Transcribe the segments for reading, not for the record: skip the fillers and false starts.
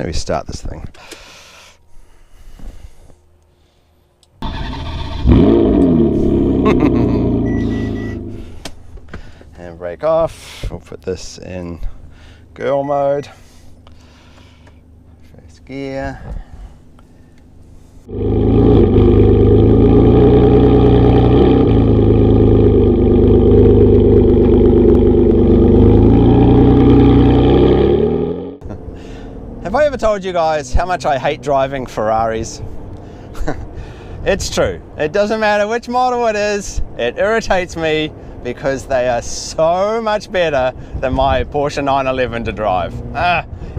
Maybe start this thing. Handbrake off. We'll put this in girl mode. First gear. Have I ever told you guys how much I hate driving Ferraris? It's true. It doesn't matter which model it is, it irritates me because they are so much better than my Porsche 911 to drive.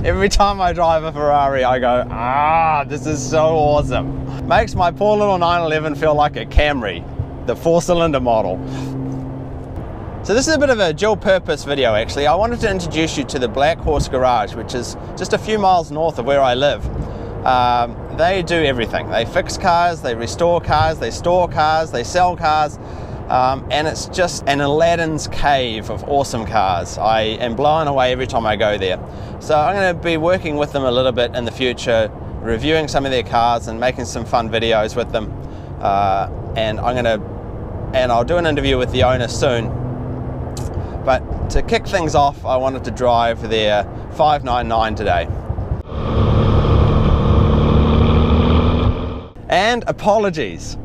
Every time I drive a Ferrari, I go, this is so awesome. Makes my poor little 911 feel like a Camry, the 4-cylinder model. So this is a bit of a dual purpose video actually. I wanted to introduce you to the Black Horse Garage, which is just a few miles north of where I live. They do everything. They fix cars, they restore cars, they store cars, they sell cars, and it's just an Aladdin's cave of awesome cars. I am blown away every time I go there. So I'm going to be working with them a little bit in the future, reviewing some of their cars and making some fun videos with them. And I'll do an interview with the owner soon. But to kick things off, I wanted to drive their 599 today. And apologies,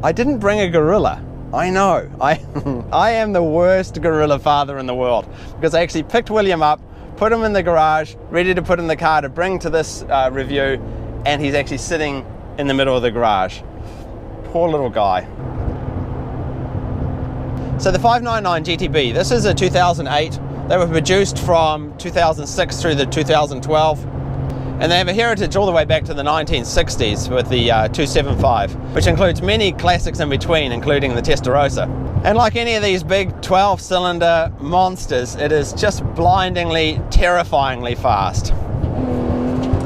I didn't bring a gorilla. I know, I am the worst gorilla father in the world, because I actually picked William up, put him in the garage, ready to put in the car to bring to this review, and he's actually sitting in the middle of the garage. Poor little guy. So the 599 GTB, this is a 2008. They were produced from 2006 through the 2012. And they have a heritage all the way back to the 1960s with the 275, which includes many classics in between, including the Testarossa. And like any of these big 12-cylinder monsters, it is just blindingly, terrifyingly fast.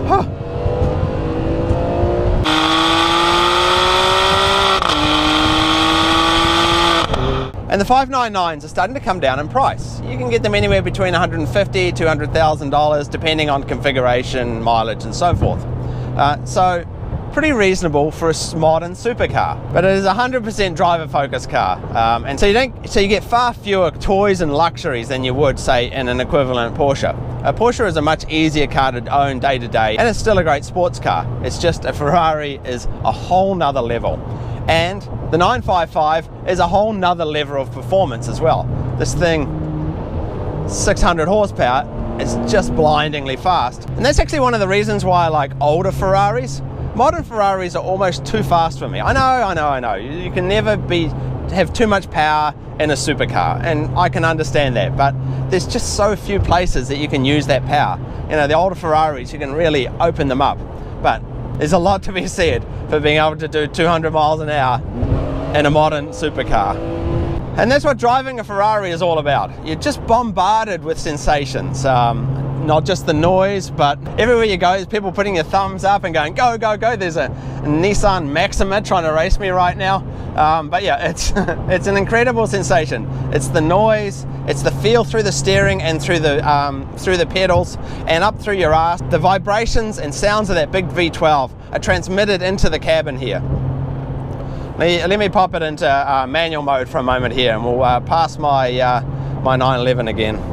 Huh. And the 599s are starting to come down in price. You can get them anywhere between $150,000 to $200,000 depending on configuration, mileage and so forth. So pretty reasonable for a modern supercar. But it is a 100% driver focused car. And so you get far fewer toys and luxuries than you would say in an equivalent Porsche. A Porsche is a much easier car to own day to day, and it's still a great sports car. It's just a Ferrari is a whole nother level. And the 955 is a whole nother level of performance as well. This thing, 600 horsepower, is just blindingly fast. And that's actually one of the reasons why I like older Ferraris. Modern Ferraris are almost too fast for me. I know. You can never have too much power in a supercar, and I can understand that, but there's just so few places that you can use that power. You know, the older Ferraris, you can really open them up, but there's a lot to be said for being able to do 200 miles an hour in a modern supercar. And that's what driving a Ferrari is all about. You're just bombarded with sensations. Not just the noise, but everywhere you go, there's people putting their thumbs up and going, go, go, go. There's a Nissan Maxima trying to race me right now. But yeah, it's an incredible sensation. It's the noise, it's the feel through the steering and through the pedals and up through your ass. The vibrations and sounds of that big V12 are transmitted into the cabin here. Let me pop it into manual mode for a moment here, and we'll pass my 911 again.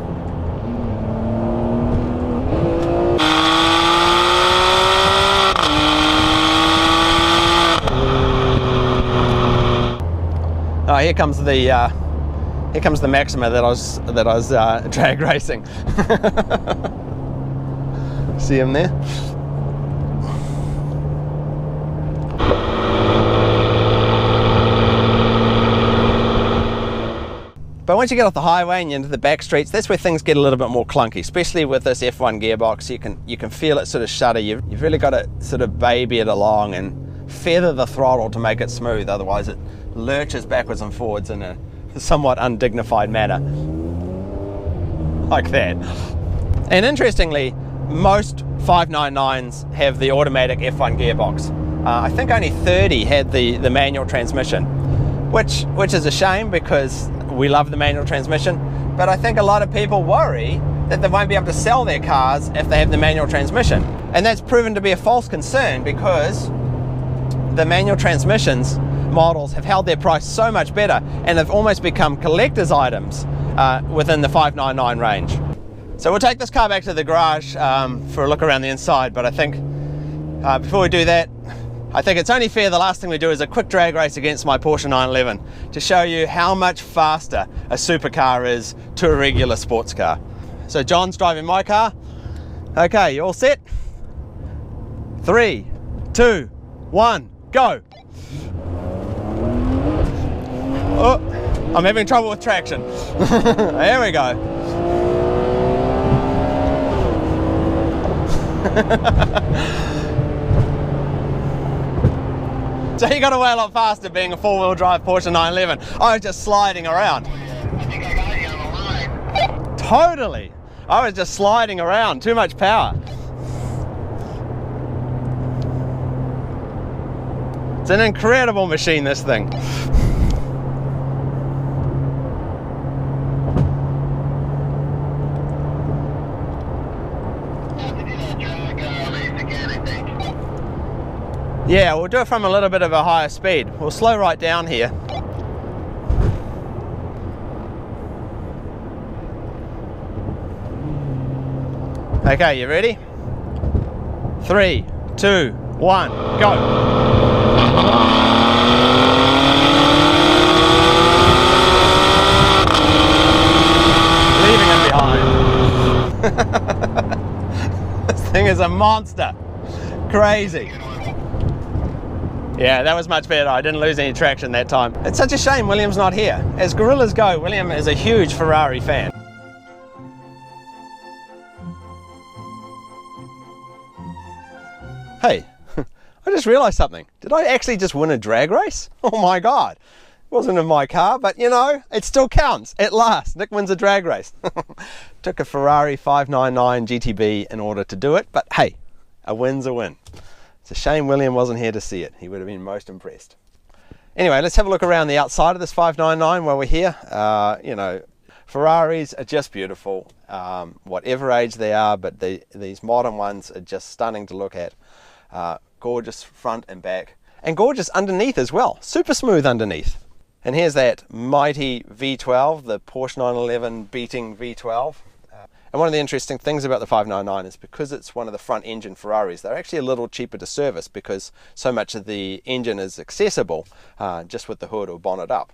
Oh, here comes the Maxima that I was drag racing. See him there? But once you get off the highway and you're into the back streets, that's where things get a little bit more clunky, especially with this F1 gearbox. You can feel it sort of shudder. You've really got to sort of baby it along and feather the throttle to make it smooth, otherwise it lurches backwards and forwards in a somewhat undignified manner, like that. And interestingly, most 599s have the automatic F1 gearbox. I think only 30 had the manual transmission, which is a shame because we love the manual transmission, but I think a lot of people worry that they won't be able to sell their cars if they have the manual transmission. And that's proven to be a false concern because the manual transmissions models have held their price so much better and have almost become collector's items within the 599 range. So we'll take this car back to the garage for a look around the inside, but I think before we do that, I think it's only fair the last thing we do is a quick drag race against my Porsche 911 to show you how much faster a supercar is to a regular sports car. So John's driving my car. Okay, you all set? 3, 2, 1, go! Oh, I'm having trouble with traction. There we go. So he got away a lot faster being a four-wheel drive Porsche 911. I was just sliding around. I think I got you on the line. Totally. I was just sliding around, too much power. It's an incredible machine, this thing. Yeah, we'll do it from a little bit of a higher speed. We'll slow right down here. Okay, you ready? 3, 2, 1, go! Leaving it behind. This thing is a monster. Crazy. Yeah, that was much better. I didn't lose any traction that time. It's such a shame William's not here. As gorillas go, William is a huge Ferrari fan. Hey, I just realized something. Did I actually just win a drag race? Oh my God. It wasn't in my car, but you know, it still counts. At last, Nick wins a drag race. Took a Ferrari 599 GTB in order to do it, but hey, a win's a win. It's a shame William wasn't here to see it. He would have been most impressed. Anyway, let's have a look around the outside of this 599 while we're here. You know, Ferraris are just beautiful, whatever age they are, but these modern ones are just stunning to look at. Gorgeous front and back, and gorgeous underneath as well. Super smooth underneath. And here's that mighty V12, the Porsche 911 beating V12. And one of the interesting things about the 599 is because it's one of the front engine Ferraris, they're actually a little cheaper to service because so much of the engine is accessible just with the hood or bonnet up.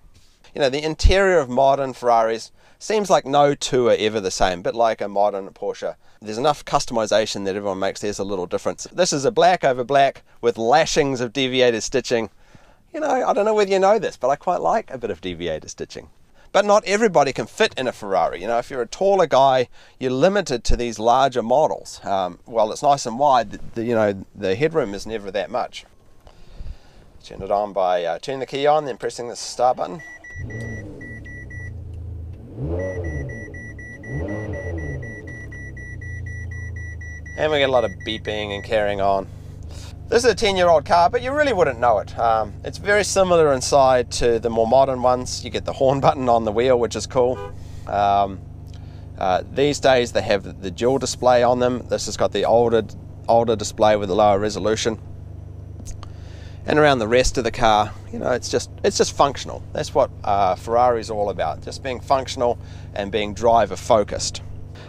You know, the interior of modern Ferraris seems like no two are ever the same, a bit like a modern Porsche. There's enough customization that everyone makes there's a little difference. This is a black over black with lashings of deviated stitching. You know, I don't know whether you know this, but I quite like a bit of deviated stitching. But not everybody can fit in a Ferrari. You know, if you're a taller guy, you're limited to these larger models. Well, it's nice and wide, you know, the headroom is never that much. Turn it on by turning the key on, then pressing the start button. And we get a lot of beeping and carrying on. This is a 10-year-old car, but you really wouldn't know it. It's very similar inside to the more modern ones. You get the horn button on the wheel, which is cool. These days they have the dual display on them. This has got the older display with the lower resolution. And around the rest of the car, you know, it's just functional. That's what Ferrari is all about, just being functional and being driver focused.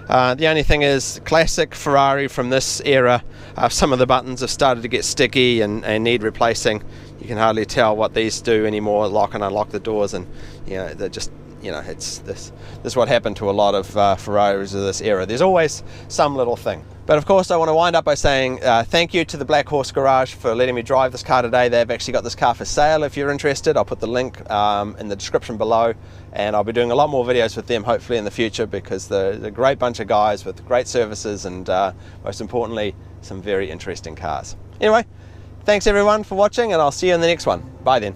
The only thing is, classic Ferrari from this era, some of the buttons have started to get sticky and need replacing. You can hardly tell what these do anymore, lock and unlock the doors, and you know, they're just, you know, it's this is what happened to a lot of Ferraris of this era. There's always some little thing. But of course I want to wind up by saying thank you to the Black Horse Garage for letting me drive this car today. They've actually got this car for sale if you're interested. I'll put the link in the description below, and I'll be doing a lot more videos with them hopefully in the future, because they're a great bunch of guys with great services and most importantly some very interesting cars. Anyway, thanks everyone for watching, and I'll see you in the next one. Bye then.